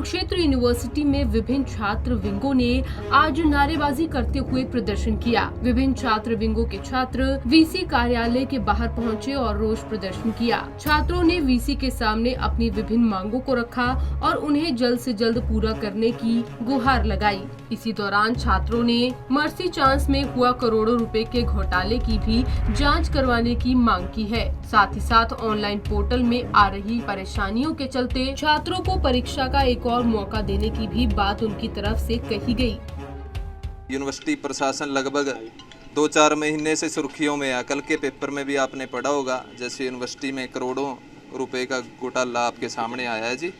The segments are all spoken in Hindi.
कुरुक्षेत्र यूनिवर्सिटी में विभिन्न छात्र विंगों ने आज नारेबाजी करते हुए प्रदर्शन किया। विभिन्न छात्र विंगों के छात्र वीसी कार्यालय के बाहर पहुंचे और रोष प्रदर्शन किया। छात्रों ने वीसी के सामने अपनी विभिन्न मांगों को रखा और उन्हें जल्द से जल्द पूरा करने की गुहार लगाई। इसी दौरान छात्रों ने मर्सी चांस में हुआ करोड़ों रुपए के घोटाले की भी जांच करवाने की मांग की है। साथ ही साथ ऑनलाइन पोर्टल में आ रही परेशानियों के चलते छात्रों को परीक्षा का एक और मौका देने की भी बात उनकी तरफ से कही गई। यूनिवर्सिटी प्रशासन लगभग 2-4 महीने से सुर्खियों में है। कल के पेपर में भी आपने पढ़ा होगा, जैसे यूनिवर्सिटी में करोड़ों रुपए का घोटाला आपके सामने आया है जी।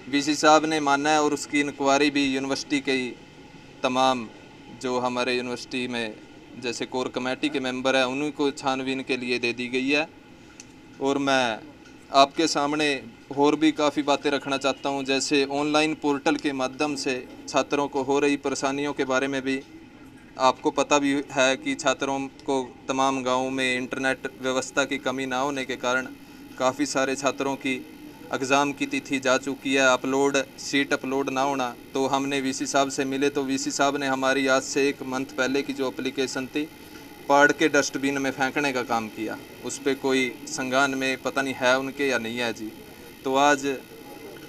वीसी साहब ने माना है और उसकी इंक्वायरी भी यूनिवर्सिटी के तमाम जो हमारे यूनिवर्सिटी में जैसे कोर कमेटी के मेंबर हैं उन्हीं को छानबीन के लिए दे दी गई है। और मैं आपके सामने और भी काफ़ी बातें रखना चाहता हूं, जैसे ऑनलाइन पोर्टल के माध्यम से छात्रों को हो रही परेशानियों के बारे में भी आपको पता भी है कि छात्रों को तमाम गांवों में इंटरनेट व्यवस्था की कमी ना होने के कारण काफ़ी सारे छात्रों की एग्ज़ाम की तिथि जा चुकी है। सीट अपलोड ना होना, तो हमने वीसी साहब से मिले तो वीसी साहब ने हमारी आज से 1 मंथ पहले की जो एप्लीकेशन थी पाड़ के डस्टबिन में फेंकने का काम किया। उस पर कोई संज्ञान में पता नहीं है उनके या नहीं है जी। तो आज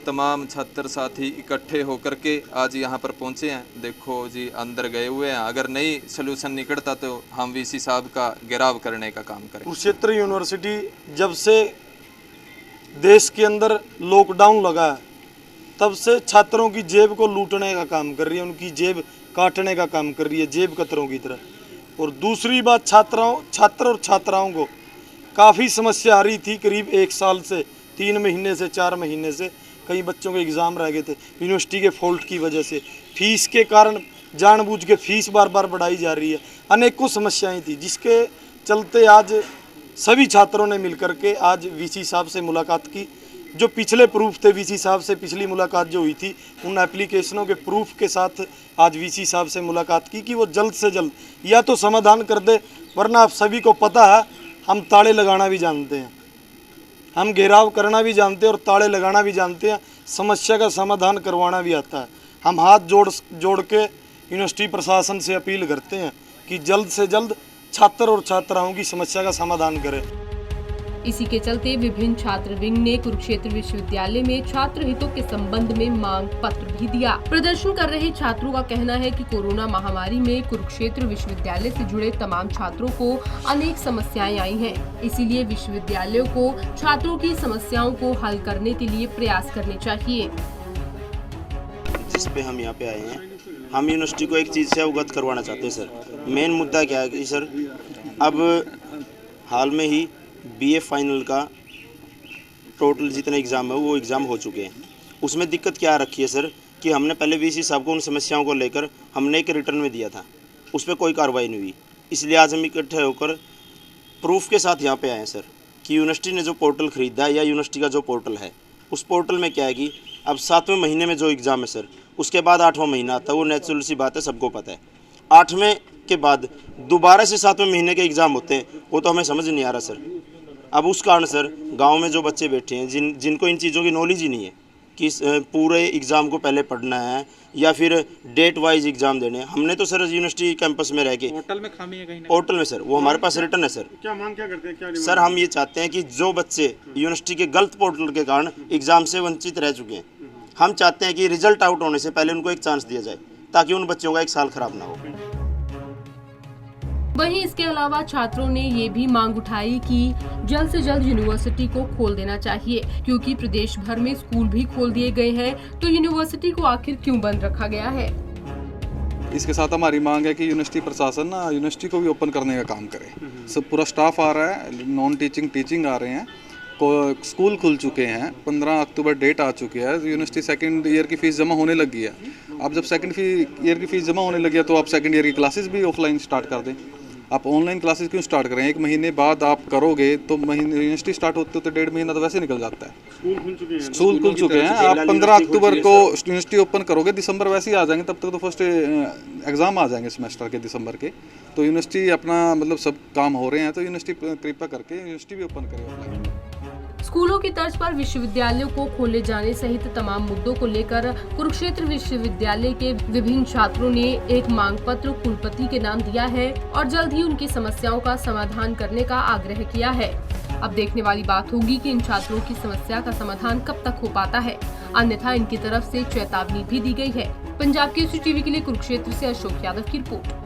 तमाम छात्र साथी इकट्ठे होकर के आज यहाँ पर पहुँचे हैं। देखो जी अंदर गए हुए हैं। अगर नहीं सलूशन निकलता तो हम वीसी साहब का घेराव करने का काम करें। कुरुक्षेत्र यूनिवर्सिटी जब से देश के अंदर लॉकडाउन लगा है तब से छात्रों की जेब को लूटने का काम कर रही है, उनकी जेब काटने का काम कर रही है, जेब कतरों की तरह। और दूसरी बात, छात्र और छात्राओं को काफ़ी समस्या आ रही थी। करीब 1 साल से 3 महीने से 4 महीने से कई बच्चों के एग्ज़ाम रह गए थे यूनिवर्सिटी के फॉल्ट की वजह से। फीस के कारण जानबूझ के फीस बार बार बढ़ाई जा रही है। अनेकों समस्याएं थी, जिसके चलते आज सभी छात्रों ने मिलकर के आज वीसी साहब से मुलाकात की। जो पिछले प्रूफ थे वीसी साहब से पिछली मुलाकात जो हुई थी, उन एप्लीकेशनों के प्रूफ के साथ आज वीसी साहब से मुलाकात की कि वो जल्द से जल्द या तो समाधान कर दे, वरना आप सभी को पता है हम ताले लगाना भी जानते हैं, हम घेराव करना भी जानते हैं और ताले लगाना भी जानते हैं, समस्या का समाधान करवाना भी आता है। हम हाथ जोड़ के यूनिवर्सिटी प्रशासन से अपील करते हैं कि जल्द से जल्द छात्र और छात्राओं की समस्या का समाधान करें। इसी के चलते विभिन्न छात्र विंग ने कुरुक्षेत्र विश्वविद्यालय में छात्र हितों के संबंध में मांग पत्र भी दिया। प्रदर्शन कर रहे छात्रों का कहना है कि कोरोना महामारी में कुरुक्षेत्र विश्वविद्यालय से जुड़े तमाम छात्रों को अनेक समस्याएं आई हैं। इसीलिए विश्वविद्यालयों को छात्रों की समस्याओं को हल करने के लिए प्रयास करने चाहिए। जिस पे हम यहाँ पे आए हैं, हम यूनिवर्सिटी को एक चीज़ से अवगत करवाना चाहते हैं सर। मेन मुद्दा क्या है कि सर अब हाल में ही बीए फाइनल का टोटल जितने एग्ज़ाम है वो एग्ज़ाम हो चुके हैं। उसमें दिक्कत क्या रखी है सर कि हमने पहले वीसी साहब को उन समस्याओं को लेकर हमने एक रिटर्न में दिया था, उस पर कोई कार्रवाई नहीं हुई। इसलिए आज हम इकट्ठे होकर प्रूफ के साथ यहाँ पे आए हैं सर कि यूनिवर्सिटी ने जो पोर्टल ख़रीदा है या यूनिवर्सिटी का जो पोर्टल है, उस पोर्टल में क्या है कि अब 7वें महीने में जो एग्ज़ाम है सर, उसके बाद 8वां महीना आता है। वो नेचुरल सी बात है, सबको पता है। 8वें के बाद दोबारा से 7वें महीने के एग्ज़ाम होते हैं, वो तो हमें समझ नहीं आ रहा सर। अब उस कारण सर गांव में जो बच्चे बैठे हैं जिनको इन चीज़ों की नॉलेज ही नहीं है कि पूरे एग्ज़ाम को पहले पढ़ना है या फिर डेट वाइज एग्ज़ाम देने हैं। हमने तो सर यूनिवर्सिटी कैंपस में रह के पोर्टल में खामी है कहीं ना? पोर्टल में सर वो हमारे पास रिटर्न है सर। क्या मांग क्या करते हैं? क्या सर हम ये चाहते हैं कि जो बच्चे यूनिवर्सिटी के गलत पोर्टल के कारण एग्ज़ाम से वंचित रह चुके हैं, हम चाहते हैं कि रिजल्ट आउट होने से पहले उनको एक चांस दिया जाए ताकि उन बच्चों का 1 साल खराब ना हो। वहीं इसके अलावा छात्रों ने ये भी मांग उठाई कि जल्द से जल्द यूनिवर्सिटी को खोल देना चाहिए, क्योंकि प्रदेश भर में स्कूल भी खोल दिए गए हैं, तो यूनिवर्सिटी को आखिर क्यों बंद रखा गया है। इसके साथ हमारी मांग है कि यूनिवर्सिटी प्रशासन ना यूनिवर्सिटी को भी ओपन करने का काम करे। सब पूरा स्टाफ आ रहा है, नॉन टीचिंग आ रहे हैं, स्कूल खुल चुके हैं, 15 अक्टूबर डेट आ चुकी है। यूनिवर्सिटी 2nd ईयर की फ़ीस जमा होने लगी है। अब जब 2nd ईयर की फ़ीस जमा होने लगी है तो आप 2nd ईयर की क्लासेस भी ऑफलाइन स्टार्ट कर दें। आप ऑनलाइन क्लासेस क्यों स्टार्ट करें? 1 महीने बाद आप करोगे तो यूनिवर्सिटी स्टार्ट होते तो 1.5 महीना तो वैसे निकल जाता है। स्कूल खुल चुके हैं। आप 15 अक्टूबर को यूनिवर्सिटी ओपन करोगे, दिसंबर वैसे ही आ जाएंगे, तब तक तो फर्स्ट एग्ज़ाम आ जाएंगे सेमेस्टर के दिसंबर के। तो यूनिवर्सिटी अपना मतलब सब काम हो रहे हैं, तो यूनिवर्सिटी कृपया करके यूनिवर्सिटी भी ओपन करे ऑनलाइन। स्कूलों की तर्ज पर विश्वविद्यालयों को खोले जाने सहित तमाम मुद्दों को लेकर कुरुक्षेत्र विश्वविद्यालय के विभिन्न छात्रों ने एक मांग पत्र कुलपति के नाम दिया है और जल्द ही उनकी समस्याओं का समाधान करने का आग्रह किया है। अब देखने वाली बात होगी कि इन छात्रों की समस्या का समाधान कब तक हो पाता है, अन्यथा इनकी तरफ से चेतावनी भी दी गई है। पंजाब केसरी टीवी के लिए कुरुक्षेत्र से अशोक यादव की रिपोर्ट।